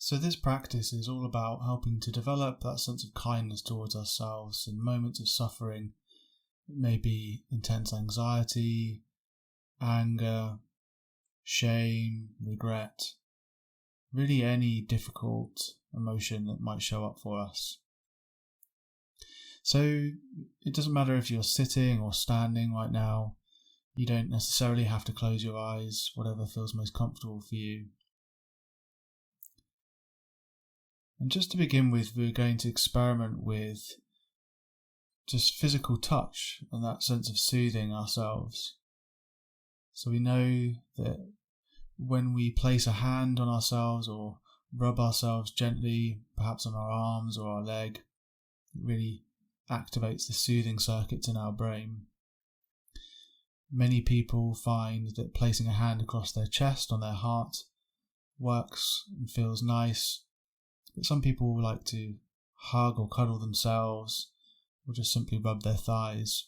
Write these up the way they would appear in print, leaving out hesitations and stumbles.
So this practice is all about helping to develop that sense of kindness towards ourselves in moments of suffering. It may be intense anxiety, anger, shame, regret, really any difficult emotion that might show up for us. So it doesn't matter if you're sitting or standing right now. You don't necessarily have to close your eyes, whatever feels most comfortable for you. And just to begin with, we're going to experiment with just physical touch and that sense of soothing ourselves. So we know that when we place a hand on ourselves or rub ourselves gently, perhaps on our arms or our leg, it really activates the soothing circuits in our brain. Many people find that placing a hand across their chest on their heart works and feels nice, but some people like to hug or cuddle themselves or just simply rub their thighs.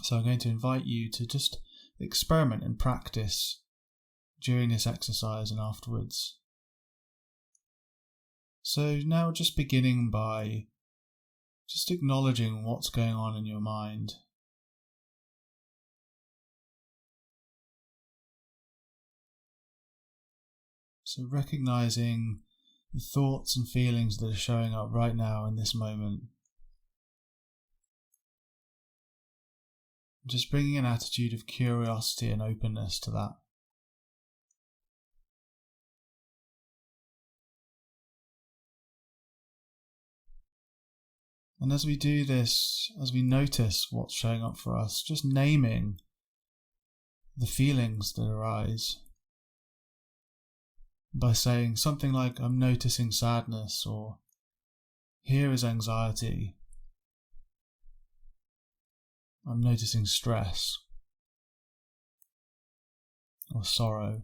So I'm going to invite you to just experiment and practice during this exercise and afterwards. So now just beginning by just acknowledging what's going on in your mind. So recognizing the thoughts and feelings that are showing up right now in this moment. Just bringing an attitude of curiosity and openness to that. And as we do this, as we notice what's showing up for us, just naming the feelings that arise by saying something like, I'm noticing sadness, or here is anxiety, I'm noticing stress or sorrow.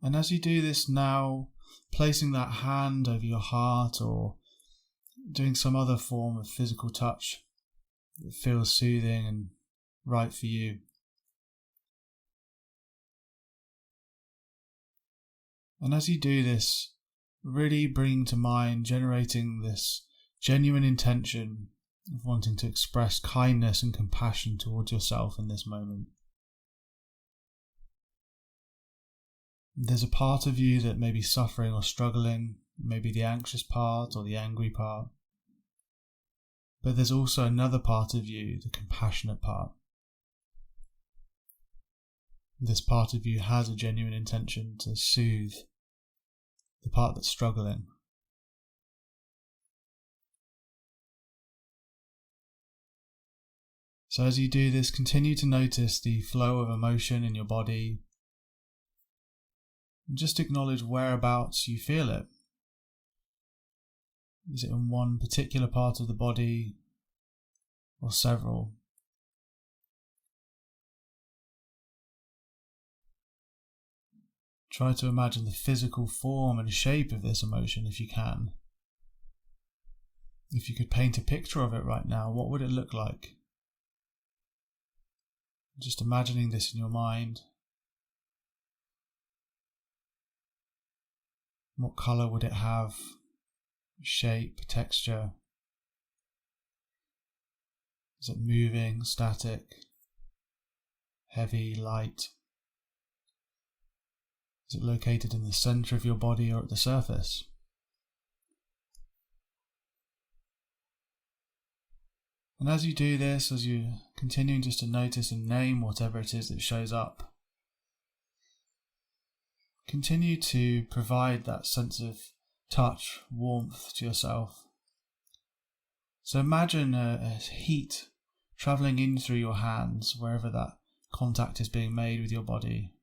And as you do this now, placing that hand over your heart or doing some other form of physical touch that feels soothing and right for you. And as you do this, really bring to mind generating this genuine intention of wanting to express kindness and compassion towards yourself in this moment. There's a part of you that may be suffering or struggling, maybe the anxious part or the angry part. But there's also another part of you, the compassionate part. This part of you has a genuine intention to soothe the part that's struggling. So as you do this, continue to notice the flow of emotion in your body. And just acknowledge whereabouts you feel it. Is it in one particular part of the body or several? Try to imagine the physical form and shape of this emotion if you can. If you could paint a picture of it right now, what would it look like? Just imagining this in your mind. What colour would it have? Shape, texture? Is it moving, static, heavy, light? Is it located in the centre of your body or at the surface? And as you do this, as you're continuing just to notice and name whatever it is that shows up, continue to provide that sense of touch, warmth to yourself. So imagine a heat travelling in through your hands, wherever that contact is being made with your body.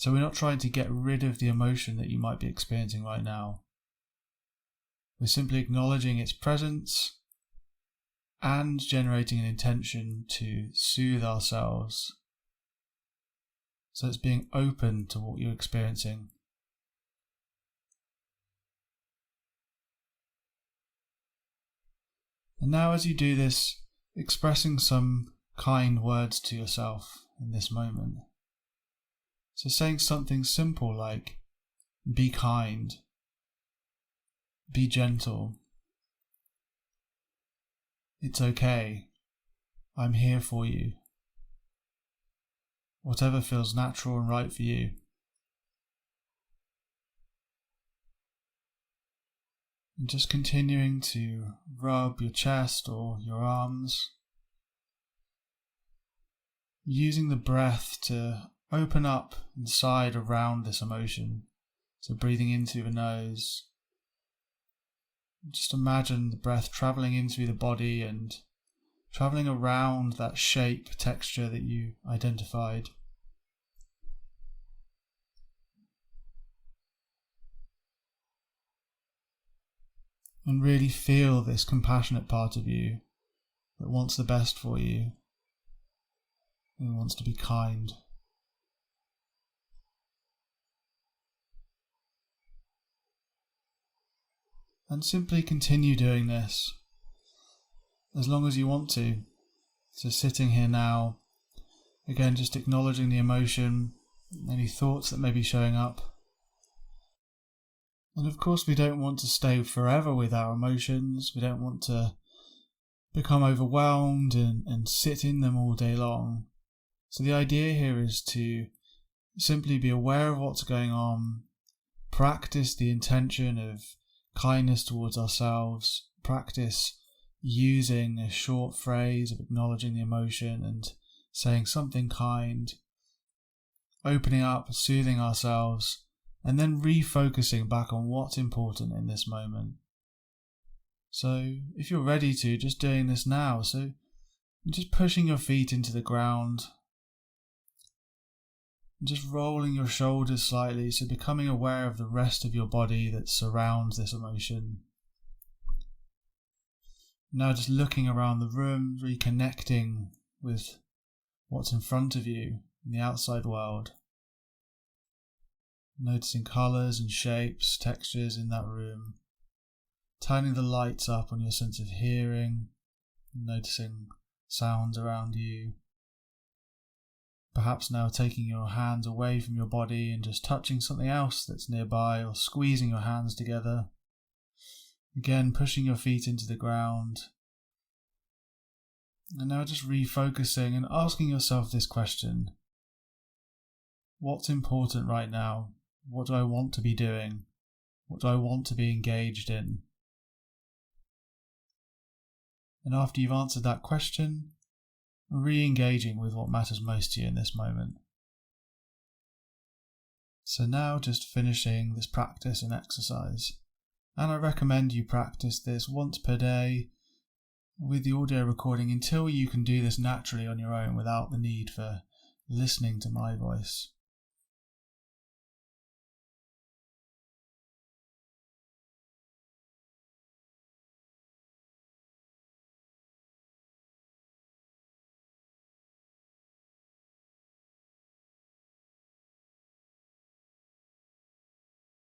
So we're not trying to get rid of the emotion that you might be experiencing right now. We're simply acknowledging its presence and generating an intention to soothe ourselves. So it's being open to what you're experiencing. And now as you do this, expressing some kind words to yourself in this moment. So saying something simple like, be kind, be gentle, it's okay, I'm here for you. Whatever feels natural and right for you. And just continuing to rub your chest or your arms, using the breath to open up inside around this emotion. So breathing in through the nose. Just imagine the breath travelling in through the body and travelling around that shape, texture that you identified. And really feel this compassionate part of you that wants the best for you and wants to be kind. And simply continue doing this as long as you want to. So sitting here now, again just acknowledging the emotion, any thoughts that may be showing up. And of course we don't want to stay forever with our emotions, we don't want to become overwhelmed and sit in them all day long. So the idea here is to simply be aware of what's going on, practice the intention of kindness towards ourselves, practice using a short phrase of acknowledging the emotion and saying something kind, opening up, soothing ourselves, and then refocusing back on what's important in this moment. So if you're ready to, just doing this now, so just pushing your feet into the ground, just rolling your shoulders slightly, so becoming aware of the rest of your body that surrounds this emotion. Now just looking around the room, reconnecting with what's in front of you in the outside world. Noticing colours and shapes, textures in that room. Turning the lights up on your sense of hearing, noticing sounds around you. Perhaps now taking your hands away from your body and just touching something else that's nearby, or squeezing your hands together. Again, pushing your feet into the ground. And now just refocusing and asking yourself this question. What's important right now? What do I want to be doing? What do I want to be engaged in? And after you've answered that question, re-engaging with what matters most to you in this moment. So now just finishing this practice and exercise. And I recommend you practice this once per day with the audio recording until you can do this naturally on your own without the need for listening to my voice.